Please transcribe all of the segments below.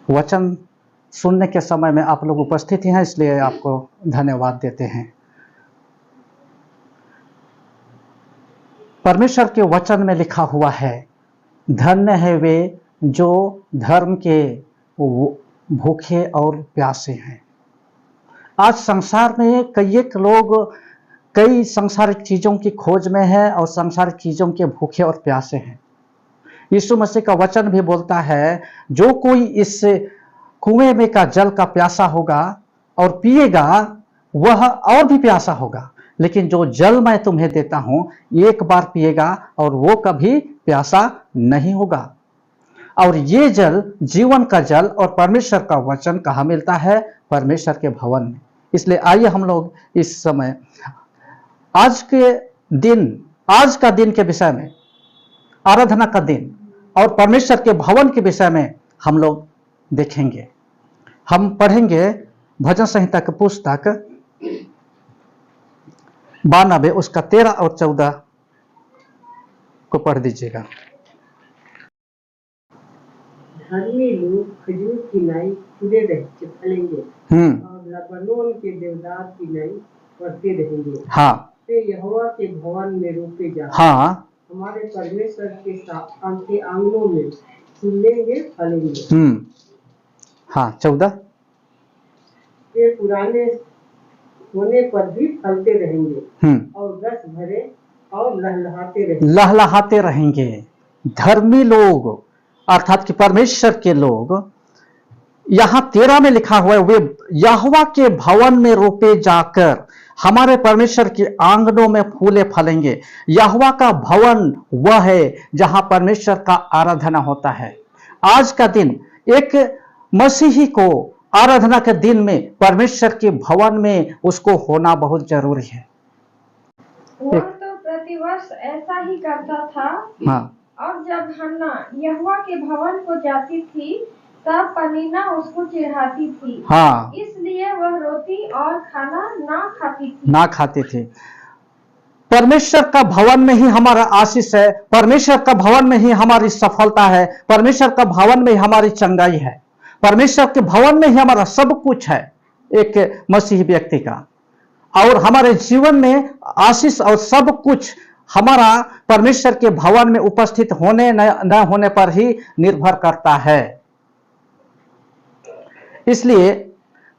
वचन सुनने के समय में आप लोग उपस्थित हैं, इसलिए आपको धन्यवाद देते हैं। परमेश्वर के वचन में लिखा हुआ है, धन्य है वे जो धर्म के भूखे और प्यासे हैं। आज संसार में कई एक लोग कई सांसारिक चीजों की खोज में है और सांसारिक चीजों के भूखे और प्यासे हैं। यीशु मसीह का वचन भी बोलता है, जो कोई इस कुएं में का जल का प्यासा होगा और पिएगा वह और भी प्यासा होगा, लेकिन जो जल मैं तुम्हें देता हूं एक बार पिएगा और वो कभी प्यासा नहीं होगा। और ये जल जीवन का जल और परमेश्वर का वचन कहाँ मिलता है? परमेश्वर के भवन में। इसलिए आइए हम लोग इस समय आज का दिन के विषय में, आराधना का दिन और परमेश्वर के भवन के विषय में हम लोग देखेंगे। हम पढ़ेंगे भजन संहिता की पुस्तक 92 उसका 13 और 14 को पढ़ दीजिएगा। धर्मी लोग खजूर की नाई खुले रहते फलेंगे और लबानोन के देवदार की नाई बढ़ते रहेंगे। हाँ, वे यहोवा के भवन में रोपे जा, हाँ, हमारे परमेश्वर के आंगनों में फूलेंगे फलेंगे। हाँ 14। वे पुराने होने पर भी फलते रहेंगे और रस भरे और लहलहाते रहेंगे। धर्मी लोग अर्थात कि परमेश्वर के लोग, यहां 13 में लिखा हुआ है, वे यहोवा के भवन में रोपे जाकर हमारे परमेश्वर के आंगनों में फूले फलेंगे। यहोवा का भवन वह है जहां परमेश्वर का आराधना होता है। आज का दिन एक मसीही को आराधना के दिन में परमेश्वर के भवन में उसको होना बहुत जरूरी है। वह तो प्रतिवर्ष ऐसा ही करता था। हाँ, और जब हन्ना यहोवा के भवन को जाती थी तब पनीना उसको चिढ़ाती थी। हाँ, इसलिए वह रोटी और खाना ना खाती थी। परमेश्वर का भवन में ही हमारा आशीष है, परमेश्वर का भवन में ही हमारी सफलता है, परमेश्वर का भवन में ही हमारी चंगाई है, परमेश्वर के भवन में ही हमारा सब कुछ है एक मसीही व्यक्ति का। और हमारे जीवन में आशीष और सब कुछ हमारा परमेश्वर के भवन में उपस्थित होने न होने पर ही निर्भर करता है। इसलिए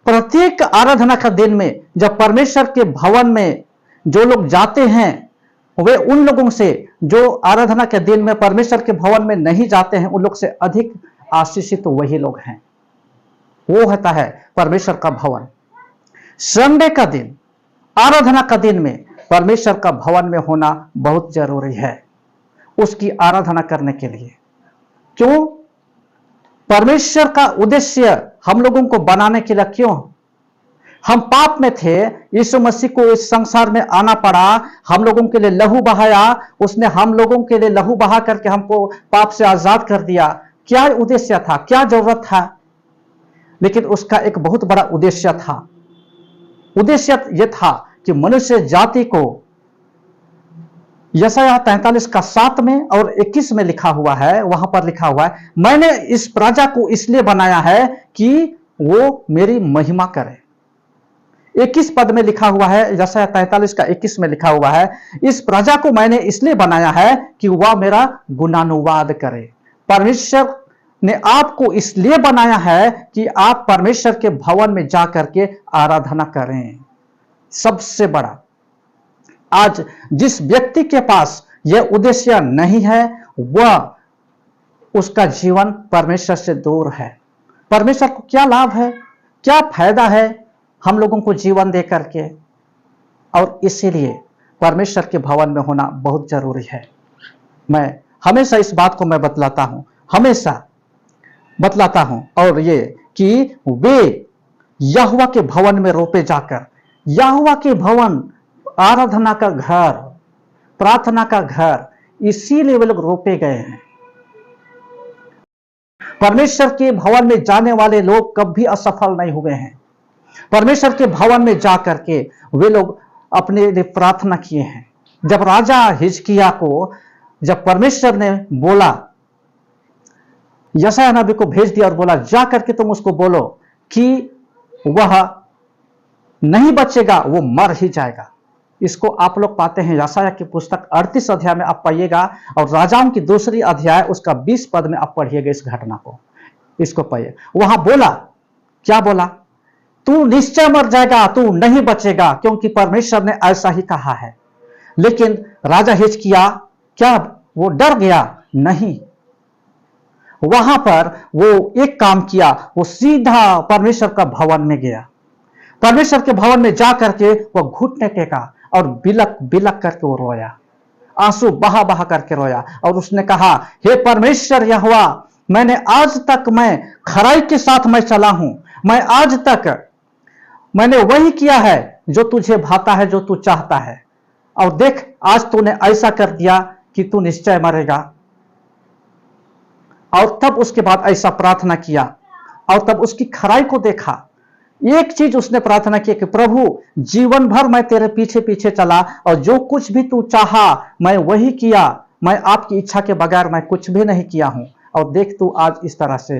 प्रत्येक आराधना का दिन में जब परमेश्वर के भवन में जो लोग जाते हैं, वे उन लोगों से जो आराधना के दिन में परमेश्वर के भवन में नहीं जाते हैं, उन लोग से अधिक आशीषित तो वही लोग हैं। वो होता है परमेश्वर का भवन। संडे का दिन, आराधना का दिन में परमेश्वर का भवन में होना बहुत जरूरी है उसकी आराधना करने के लिए। क्यों? परमेश्वर का उद्देश्य हम लोगों को बनाने के लिए क्यों? हम पाप में थे, यीशु मसीह को इस संसार में आना पड़ा, हम लोगों के लिए लहू बहाया, उसने हम लोगों के लिए लहू बहा करके हमको पाप से आजाद कर दिया। क्या उद्देश्य था? क्या जरूरत था? लेकिन उसका एक बहुत बड़ा उद्देश्य था। उद्देश्य यह था कि मनुष्य जाति को, यशायाह 43 का 7 में और 21 में लिखा हुआ है, वहां पर लिखा हुआ है, मैंने इस प्रजा को इसलिए बनाया है कि वो मेरी महिमा करे। 21 पद में लिखा हुआ है, यशायाह 43 का 21 में लिखा हुआ है, इस प्रजा को मैंने इसलिए बनाया है कि वह मेरा गुणानुवाद करे। परमेश्वर ने आपको इसलिए बनाया है कि आप परमेश्वर के भवन में जाकर के आराधना करें। सबसे बड़ा, आज जिस व्यक्ति के पास यह उद्देश्य नहीं है, वह उसका जीवन परमेश्वर से दूर है। परमेश्वर को क्या लाभ है, क्या फायदा है हम लोगों को जीवन दे करके? और इसीलिए परमेश्वर के भवन में होना बहुत जरूरी है। मैं हमेशा इस बात को मैं बतलाता हूं, हमेशा बतलाता हूं, और ये कि वे यहोवा के भवन में रोपे जाकर, यहोवा के भवन आराधना का घर, प्रार्थना का घर, इसीलिए वे लोग रोपे गए हैं। परमेश्वर के भवन में जाने वाले लोग कभी असफल नहीं हुए हैं। परमेश्वर के भवन में जाकर के वे लोग अपने लिए प्रार्थना किए हैं। जब राजा हिजकिय्याह को जब परमेश्वर ने बोला, यशायाह नबी को भेज दिया और बोला जा करके तुम उसको बोलो कि वह नहीं बचेगा, वो मर ही जाएगा। इसको आप लोग पाते हैं यशायाह की पुस्तक 38 अध्याय में आप पाइएगा, और राजाओं की दूसरी अध्याय उसका 20 पद में आप पढ़िएगा इस घटना को, इसको पढ़िए। वहां बोला, क्या बोला? तू निश्चय मर जाएगा, तू नहीं बचेगा, क्योंकि परमेश्वर ने ऐसा ही कहा है। लेकिन राजा हिजकिय्याह क्या वो डर गया? नहीं। वहां पर वो एक काम किया, वो सीधा परमेश्वर का भवन में गया। परमेश्वर के भवन में जा करके वो घुटने टेका और बिलक बिलक करके वो रोया, आंसू बहा बहा करके रोया, और उसने कहा, हे परमेश्वर यहोवा, मैंने आज तक मैं खराई के साथ मैं चला हूं, मैं आज तक मैंने वही किया है जो तुझे भाता है, जो तू चाहता है, और देख आज तूने ऐसा कर दिया कि तू निश्चय मरेगा। और तब उसके बाद ऐसा प्रार्थना किया, और तब उसकी खराई को देखा। एक चीज उसने प्रार्थना की कि प्रभु जीवन भर मैं तेरे पीछे पीछे चला, और जो कुछ भी तू चाहा मैं वही किया, मैं आपकी इच्छा के बगैर मैं कुछ भी नहीं किया हूं, और देख तू आज इस तरह से।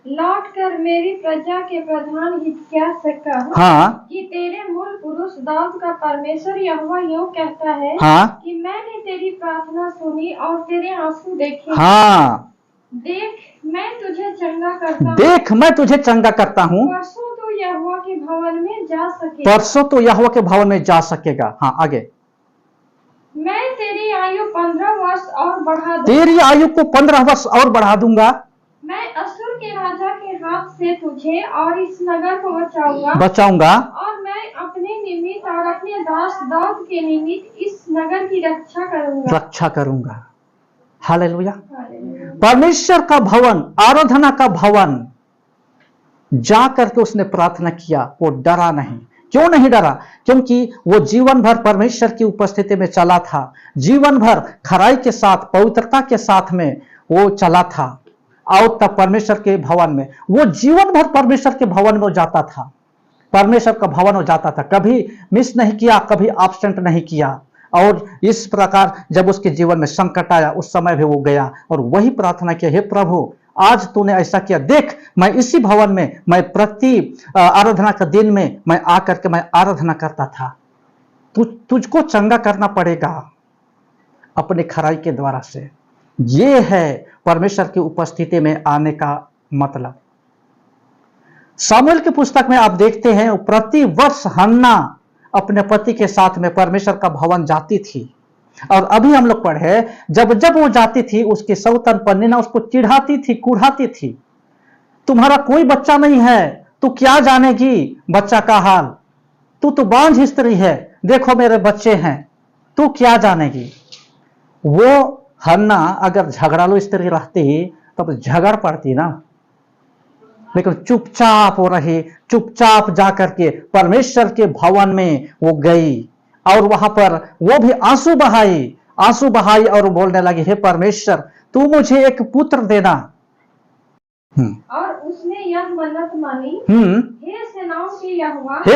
लौट कर मेरी प्रजा के प्रधान हिजकिय्याह से कह, हाँ, कि तेरे मूल पुरुष दाऊद का परमेश्वर यहोवा यूं कहता है, हाँ, कि मैंने तेरी प्रार्थना सुनी और तेरे आंसू देखे। हाँ, देख मैं तुझे चंगा करता हूँ। देख मैं तुझे चंगा करता हूं। परसों तो यहोवा के भवन में जा सके, परसों तो यहोवा के भवन में जा सकेगा। हाँ, आगे। मैं तेरी आयु 15 वर्ष और बढ़ा दूंगा। तेरी आयु को 15 वर्ष और बढ़ा दूंगा। मैं असुर के राजा के हाथ से तुझे और इस नगर को बचाऊंगा, और मैं अपने निमित्त और अपने दास दाऊद के निमित्त इस नगर की रक्षा करूंगा। हालेलुया। परमेश्वर का भवन, आराधना का भवन जा करके उसने प्रार्थना किया, वो डरा नहीं। क्यों नहीं डरा? क्योंकि वो जीवन भर परमेश्वर की उपस्थिति में चला था, जीवन भर खराई के साथ, पवित्रता के साथ में वो चला था। और तब परमेश्वर के भवन में वो जीवन भर परमेश्वर के भवन में जाता था, परमेश्वर का भवन हो जाता था, कभी मिस नहीं किया, कभी एब्सेंट नहीं किया। और इस प्रकार जब उसके जीवन में संकट आया, उस समय भी वो गया और वही प्रार्थना किया, हे प्रभु आज तूने ऐसा किया, देख मैं इसी भवन में, मैं प्रति आराधना का दिन में मैं आकर के मैं आराधना करता था। तुझको चंगा करना पड़ेगा अपने खराई के द्वारा से। ये है परमेश्वर की उपस्थिति में आने का मतलब। सामुएल की पुस्तक में आप देखते हैं प्रति वर्ष हन्ना अपने पति के साथ में परमेश्वर का भवन जाती थी। और अभी हम लोग पढ़े, जब जब वो जाती थी उसकी सौतन पन्नीना उसको चिढ़ाती थी, कुढ़ाती थी, तुम्हारा कोई बच्चा नहीं है, तू क्या जानेगी बच्चा का हाल, तू तो बांझ स्त्री है, देखो मेरे बच्चे हैं, तू क्या जानेगी। वो हन्ना अगर झगड़ालू स्त्री रहती तब झगड़ पड़ती ना, लेकिन चुपचाप हो रही, चुपचाप जाकर के परमेश्वर के भवन में वो गई और वहां पर वो भी आंसू बहाई और बोलने लगी, हे परमेश्वर तू मुझे एक पुत्र देना। और उसने यह मन्नत मानी, हे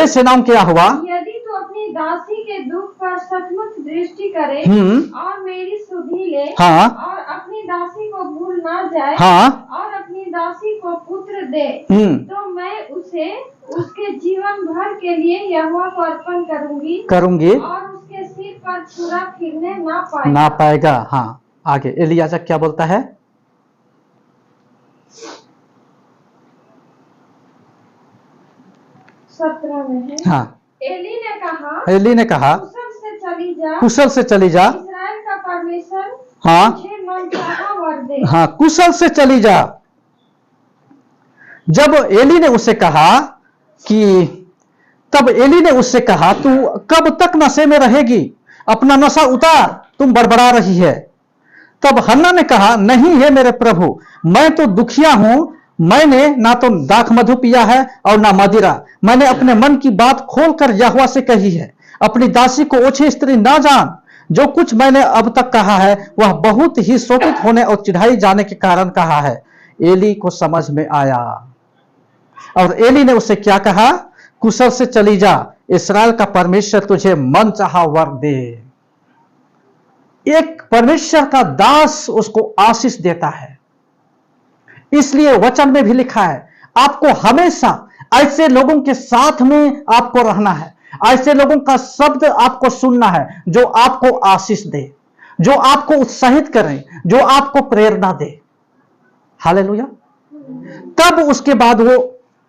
सेनाओं के यहोवा, यदि तू अपनी दासी के दुख पर सचमुच दृष्टि करे और मेरी सुधि ले, और अपनी दासी को भूल ना जाए, और अपनी दासी को पुत्र दे, तो मैं उसे उसके जीवन भर के लिए यहोवा को अर्पण करूंगी और उसके सिर पर छुरा फिरने ना पाएगा। हाँ, आगे एलियाजर क्या बोलता है? हाँ, एली ने कहा कुशल से चली जा, इस्राएल का परमेश्वर हाँ, मनचाहा वर दे। हाँ, कुशल से चली जा। जब एली ने उससे कहा कि, तब एली ने उससे कहा तू कब तक नशे में रहेगी, अपना नशा उतार, तुम बड़बड़ा रही है। तब हन्ना ने कहा, नहीं है मेरे प्रभु, मैं तो दुखिया हूं, मैंने ना तो दाख मधु पिया है और ना मदिरा, मैंने अपने मन की बात खोलकर यहोवा से कही है, अपनी दासी को ओछी स्त्री ना जान, जो कुछ मैंने अब तक कहा है वह बहुत ही शोकित होने और चिढ़ाई जाने के कारण कहा है। एली को समझ में आया और एली ने उससे क्या कहा? कुशल से चली जा, इस्राएल का परमेश्वर तुझे मन चाहा वर दे। एक परमेश्वर का दास उसको आशीष देता है। इसलिए वचन में भी लिखा है, आपको हमेशा ऐसे लोगों के साथ में आपको रहना है, ऐसे लोगों का शब्द आपको सुनना है जो आपको आशीष दे, जो आपको उत्साहित करे, जो आपको प्रेरणा दे। हालेलुया। तब उसके बाद वो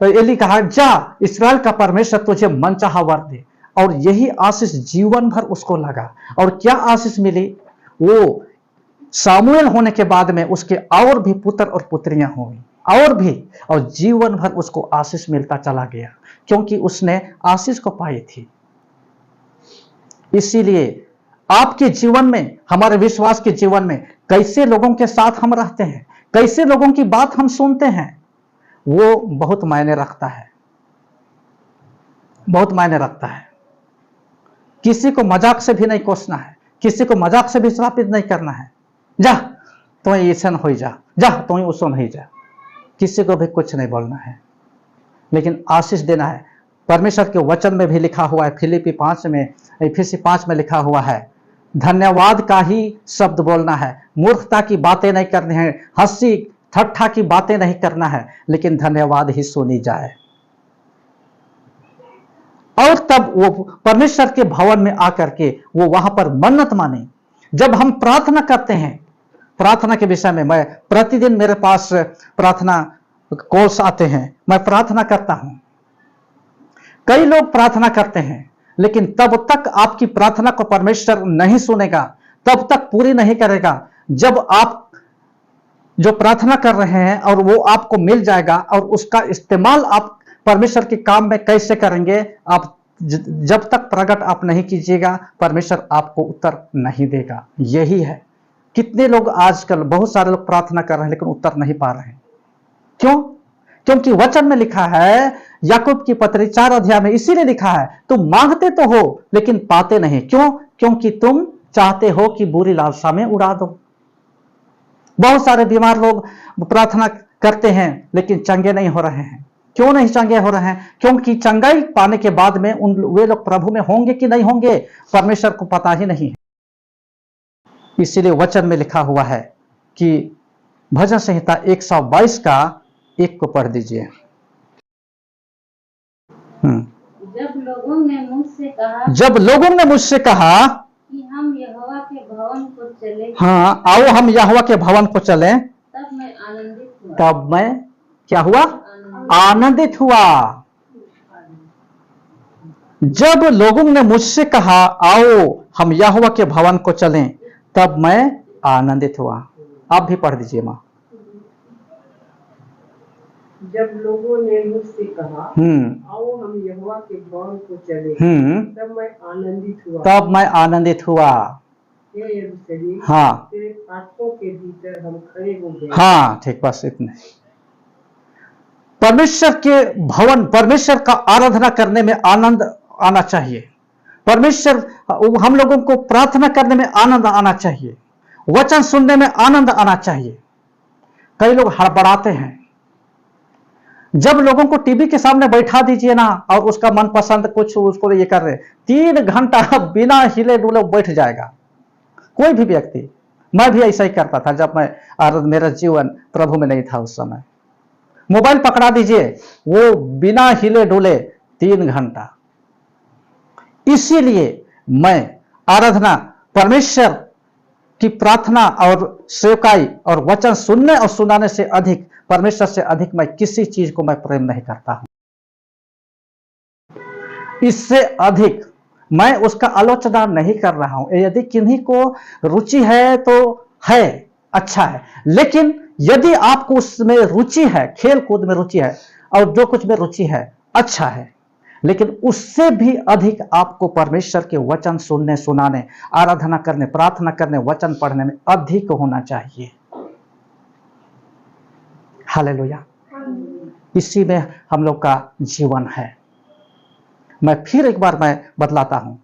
एली कहा, जा, इस्राएल का परमेश्वर तुझे मनचाहा वर दे। और यही आशीष जीवन भर उसको लगा। और क्या आशीष मिली? वो सामुएल होने के बाद में उसके और भी पुत्र और पुत्रियां हुई, और भी, और जीवन भर उसको आशीष मिलता चला गया, क्योंकि उसने आशीष को पाई थी। इसीलिए आपके जीवन में, हमारे विश्वास के जीवन में कैसे लोगों के साथ हम रहते हैं, कैसे लोगों की बात हम सुनते हैं, वो बहुत मायने रखता है, बहुत मायने रखता है। किसी को मजाक से भी नहीं कोसना है, किसी को मजाक से भी श्रापित नहीं करना है। जा तो ऐसा हो जा, जा तो उसो नहीं जा, किसी को भी कुछ नहीं बोलना है, लेकिन आशीष देना है। परमेश्वर के वचन में भी लिखा हुआ है, फिलिपी 5 में, इफिसी 5 में लिखा हुआ है, धन्यवाद का ही शब्द बोलना है, मूर्खता की बातें नहीं करनी है, हंसी ठट्ठा की बातें नहीं करना है, लेकिन धन्यवाद ही सुनी जाए। और तब वो परमेश्वर के भवन में आकर के वो वहां पर मन्नत माने। जब हम प्रार्थना करते हैं, प्रार्थना के विषय में, मैं प्रतिदिन, मेरे पास प्रार्थना कॉल्स आते हैं, मैं प्रार्थना करता हूं। कई लोग प्रार्थना करते हैं, लेकिन तब तक आपकी प्रार्थना को परमेश्वर नहीं सुनेगा, तब तक पूरी नहीं करेगा जब आप जो प्रार्थना कर रहे हैं और वो आपको मिल जाएगा, और उसका इस्तेमाल आप परमेश्वर के काम में कैसे करेंगे, आप जब तक प्रकट आप नहीं कीजिएगा, परमेश्वर आपको उत्तर नहीं देगा। यही है। कितने लोग आजकल, बहुत सारे लोग प्रार्थना कर रहे हैं लेकिन उत्तर नहीं पा रहे हैं। क्यों? क्योंकि वचन में लिखा है, याकूब की पत्री 4 अध्याय में इसीलिए लिखा है, तुम मांगते तो हो लेकिन पाते नहीं। क्यों? क्योंकि तुम चाहते हो कि बुरी लालसा में उड़ा दो। बहुत सारे बीमार लोग प्रार्थना करते हैं लेकिन चंगे नहीं हो रहे हैं। क्यों नहीं चंगे हो रहे हैं? क्योंकि चंगाई पाने के बाद में वे लोग प्रभु में होंगे कि नहीं होंगे, परमेश्वर को पता ही नहीं है। इसीलिए वचन में लिखा हुआ है कि भजन संहिता 122 का 1 को पढ़ दीजिए। जब लोगों ने मुझसे कहा कि हम यहोवा के भवन को चले, हाँ, आओ हम यहोवा के भवन को चलें, तब मैं आनंदित हुआ। तब मैं क्या हुआ? आनंदित हुआ। जब लोगों ने मुझसे कहा आओ हम यहोवा के भवन को चलें, तब मैं आनंदित हुआ। आप भी पढ़ दीजिए माँ। जब लोगों ने मुझसे कहा आओ हम यहोवा के भवन को चलें, तब मैं आनंदित हुआ। तब मैं आनंदित हुआ। हाँ, तेरे फाटकों के भीतर हम खड़े हो गए। हाँ, ठीक, बस इतने। परमेश्वर के भवन, परमेश्वर का आराधना करने में आनंद आना चाहिए। परमेश्वर, हम लोगों को प्रार्थना करने में आनंद आना चाहिए, वचन सुनने में आनंद आना चाहिए। कई लोग हड़बड़ाते हैं। जब लोगों को टीवी के सामने बैठा दीजिए ना, और उसका मनपसंद कुछ उसको ये कर रहे, 3 घंटा बिना हिले डुले बैठ जाएगा कोई भी व्यक्ति। मैं भी ऐसा ही करता था जब मेरा जीवन प्रभु में नहीं था उस समय। मोबाइल पकड़ा दीजिए, वो बिना हिले डुले 3 घंटा। इसीलिए मैं आराधना, परमेश्वर की प्रार्थना और सेवकाई और वचन सुनने और सुनाने से अधिक, परमेश्वर से अधिक मैं किसी चीज को मैं प्रेम नहीं करता हूं। इससे अधिक मैं उसका आलोचना नहीं कर रहा हूं। यदि किन्हीं को रुचि है तो है, अच्छा है, लेकिन यदि आपको उसमें रुचि है, खेल कूद में रुचि है और जो कुछ में रुचि है, अच्छा है, लेकिन उससे भी अधिक आपको परमेश्वर के वचन सुनने, सुनाने, आराधना करने, प्रार्थना करने, वचन पढ़ने में अधिक होना चाहिए। हालेलुया। इसी में हम लोग का जीवन है। मैं फिर एक बार मैं बतलाता हूं,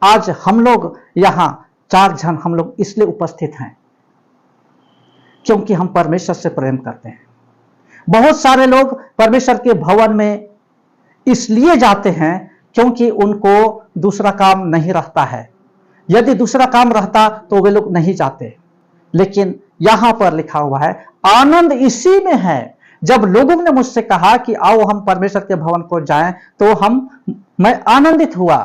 आज हम लोग यहां 4 जन हम लोग इसलिए उपस्थित हैं क्योंकि हम परमेश्वर से प्रेम करते हैं। बहुत सारे लोग परमेश्वर के भवन में इसलिए जाते हैं क्योंकि उनको दूसरा काम नहीं रहता है, यदि दूसरा काम रहता तो वे लोग नहीं जाते, लेकिन यहां पर लिखा हुआ है आनंद इसी में है। जब लोगों ने मुझसे कहा कि आओ हम परमेश्वर के भवन को जाएं, तो मैं आनंदित हुआ।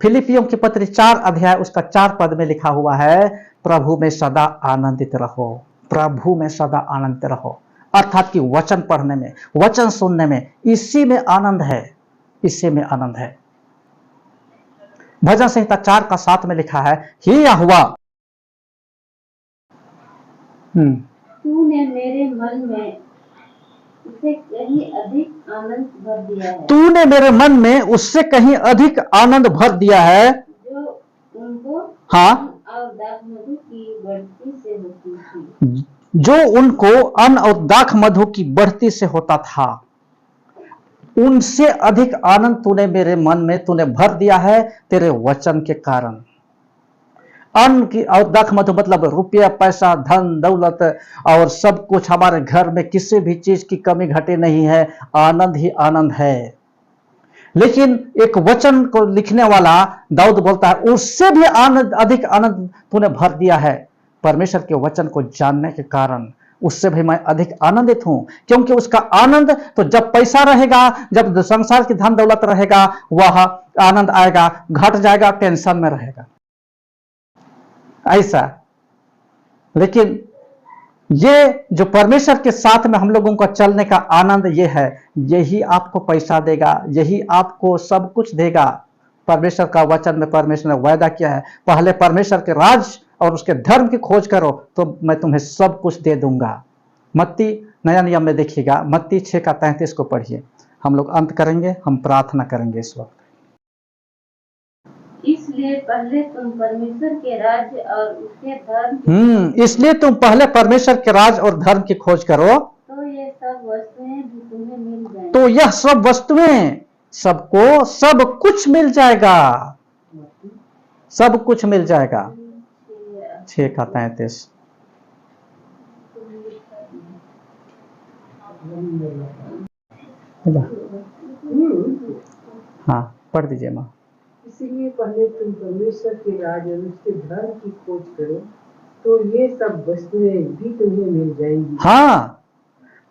फिलिपियों की पत्री 4 अध्याय उसका 4 पद में लिखा हुआ है, प्रभु में सदा आनंदित रहो, प्रभु में सदा आनंदित रहो। अर्थात कि वचन पढ़ने में, वचन सुनने में, इसी में आनंद है, इसी में आनंद है। भजन संहिता 4 का 7 में लिखा है, हे यहोवा, तूने मेरे मन में उससे कहीं अधिक आनंद भर दिया है, तूने मेरे मन में उससे कहीं अधिक आनंद भर दिया है, जो उनको हाँ, और दाख मधु की बढ़ती से होती थी, जो उनको अन्न और दाख मधु की बढ़ती से होता था, उनसे अधिक आनंद तूने मेरे मन में तूने भर दिया है तेरे वचन के कारण। अन्न की और दाख मधु मतलब रुपया, पैसा, धन दौलत और सब कुछ, हमारे घर में किसी भी चीज की कमी घटी नहीं है, आनंद ही आनंद है। लेकिन एक वचन को लिखने वाला दाऊद बोलता है, उससे भी आनंद, अधिक आनंद तूने भर दिया है। परमेश्वर के वचन को जानने के कारण उससे भी मैं अधिक आनंदित हूं, क्योंकि उसका आनंद तो जब पैसा रहेगा, जब संसार की धन दौलत रहेगा, वह आनंद आएगा, घट जाएगा, टेंशन में रहेगा, ऐसा। लेकिन ये जो परमेश्वर के साथ में हम लोगों का चलने का आनंद ये है, यही आपको पैसा देगा, यही आपको सब कुछ देगा। परमेश्वर का वचन में परमेश्वर ने वायदा किया है, पहले परमेश्वर के राज और उसके धर्म की खोज करो तो मैं तुम्हें सब कुछ दे दूंगा। मत्ती नया नियम में देखिएगा, मत्ती 6 का 33 को पढ़िए। हम लोग अंत करेंगे, हम प्रार्थना करेंगे इस वक्त। इसलिए पहले तुम परमेश्वर के राज्य और उसके धर्म इसलिए तुम पहले परमेश्वर के राज और धर्म की खोज करो, तो ये सब वस्तुएं भी तुम्हें मिल जाएंगी, तो यह सब वस्तुएं, सबको सब कुछ मिल जाएगा, सब कुछ मिल जाएगा। 6 का 33। हाँ पढ़ दीजिए माँ। इसीलिए पहले तुम परमेश्वर के राज और उसके धर्म की खोज करो, तो ये सब वस्तुएं भी तुम्हें मिल जाएंगी। हाँ,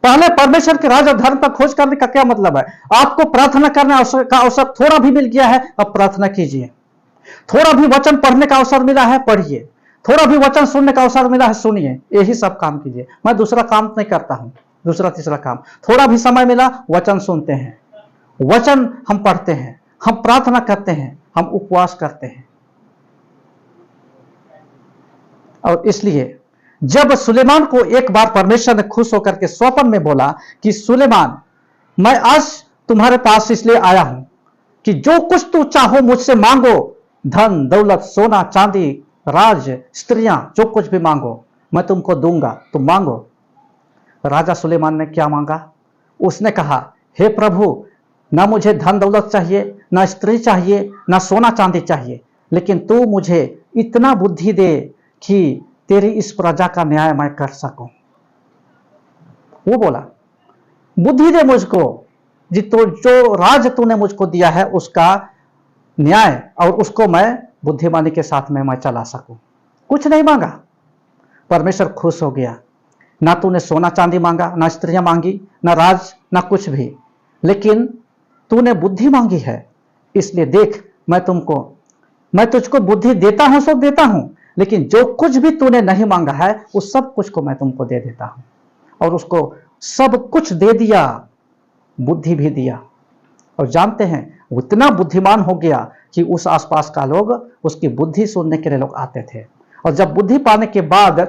पहले परमेश्वर के राज और धर्म का खोज करने का क्या मतलब है? आपको प्रार्थना करने का अवसर थोड़ा भी मिल गया है, अब प्रार्थना कीजिए। थोड़ा भी वचन पढ़ने का अवसर मिला है, पढ़िए। थोड़ा भी वचन सुनने का अवसर मिला है, सुनिए। यही सब काम कीजिए। मैं दूसरा काम नहीं करता हूं, दूसरा तीसरा काम। थोड़ा भी समय मिला, वचन सुनते हैं, वचन हम पढ़ते हैं, हम प्रार्थना करते हैं, हम उपवास करते हैं। और इसलिए जब सुलेमान को एक बार परमेश्वर ने खुश होकर के स्वप्न में बोला कि सुलेमान, मैं आज तुम्हारे पास इसलिए आया हूं कि जो कुछ तू चाहो मुझसे मांगो, धन दौलत, सोना चांदी, राज, स्त्रियां, जो कुछ भी मांगो मैं तुमको दूंगा, तुम मांगो। राजा सुलेमान ने क्या मांगा? उसने कहा, हे प्रभु, ना मुझे धन दौलत चाहिए, ना स्त्री चाहिए, ना सोना चांदी चाहिए, लेकिन तू मुझे इतना बुद्धि दे कि तेरी इस प्रजा का न्याय मैं कर सकूं। वो बोला, बुद्धि दे मुझको, जो राज तूने मुझको दिया है उसका न्याय, और उसको मैं बुद्धिमानी के साथ में मैं चला सकूं। कुछ नहीं मांगा, परमेश्वर खुश हो गया। ना तूने सोना चांदी मांगा, ना स्त्रियां मांगी, ना राज, ना कुछ भी, लेकिन तूने बुद्धि मांगी है। इसलिए देख, मैं तुझको बुद्धि देता हूं, सब देता हूं, लेकिन जो कुछ भी तूने नहीं मांगा है उस सब कुछ को मैं तुमको दे देता हूं। और उसको सब कुछ दे दिया, बुद्धि भी दिया। और जानते हैं, वो इतना बुद्धिमान हो गया कि उस आसपास का लोग उसकी बुद्धि सुनने के लिए लोग आते थे। और जब बुद्धि पाने के बाद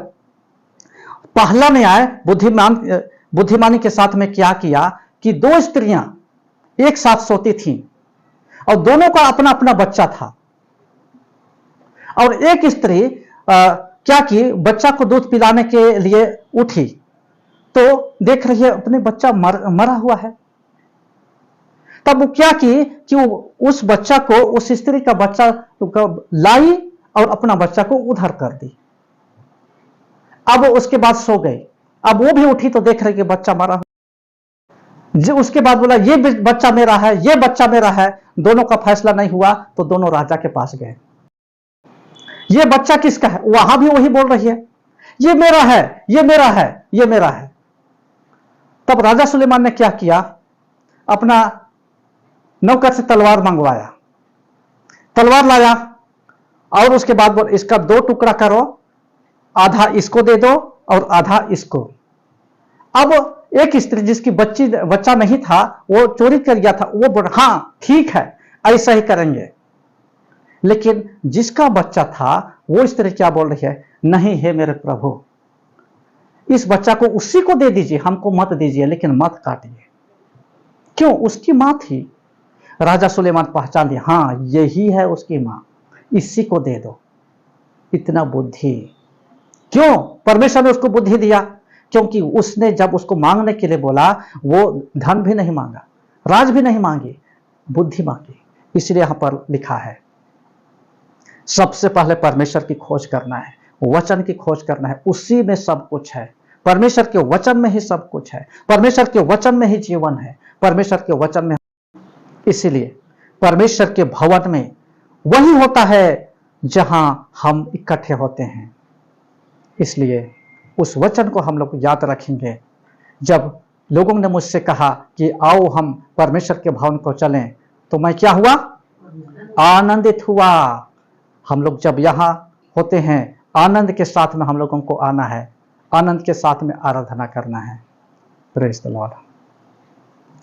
पहला न्याय बुद्धिमानी के साथ में क्या किया कि 2 स्त्रियां एक साथ सोती थीं और दोनों का अपना अपना बच्चा था। और एक स्त्री क्या की, बच्चा को दूध पिलाने के लिए उठी तो देख रही है अपने बच्चा मरा हुआ है। तब वो क्या की कि वो उस बच्चा को, उस स्त्री का बच्चा लाई और अपना बच्चा को उधर कर दी। अब उसके बाद सो गई। अब वो भी उठी तो देख रही कि बच्चा मरा हुआ। उसके बाद बोला, ये बच्चा मेरा है, ये बच्चा मेरा है। दोनों का फैसला नहीं हुआ तो दोनों राजा के पास गए। ये बच्चा किसका है? वहां भी वही बोल रही है, ये मेरा है, ये मेरा है, ये मेरा है। तब राजा सुलेमान ने क्या किया? अपना नौकर से तलवार मंगवाया, तलवार लाया और उसके बाद बोल इसका 2 टुकड़ा करो, आधा इसको दे दो और आधा इसको। अब एक स्त्री जिसकी बच्चा नहीं था, वो चोरी कर गया था, वो बोल हां ठीक है ऐसा ही करेंगे। लेकिन जिसका बच्चा था वो स्त्री क्या बोल रही है? नहीं है मेरे प्रभु, इस बच्चा को उसी को दे दीजिए, हमको मत दीजिए, लेकिन मत काटिए। क्यों? उसकी मां थी। राजा सुलेमान पहचान लिया, हां यही है उसकी मां, इसी को दे दो। इतना बुद्धि क्यों? परमेश्वर ने उसको बुद्धि दिया क्योंकि उसने जब उसको मांगने के लिए बोला, वो धन भी नहीं मांगा, राज भी नहीं मांगी, बुद्धि मांगी। इसलिए यहां पर लिखा है सबसे पहले परमेश्वर की खोज करना है, वचन की खोज करना है, उसी में सब कुछ है। परमेश्वर के वचन में ही सब कुछ है, परमेश्वर के वचन में ही जीवन है, परमेश्वर के वचन में। इसीलिए परमेश्वर के भवन में वही होता है जहां हम इकट्ठे होते हैं। इसलिए उस वचन को हम लोग याद रखेंगे। जब लोगों ने मुझसे कहा कि आओ हम परमेश्वर के भवन को चलें, तो मैं क्या हुआ? आनंदित हुआ। हम लोग जब यहां होते हैं, आनंद के साथ में हम लोगों को आना है, आनंद के साथ में आराधना करना है। Praise the Lord.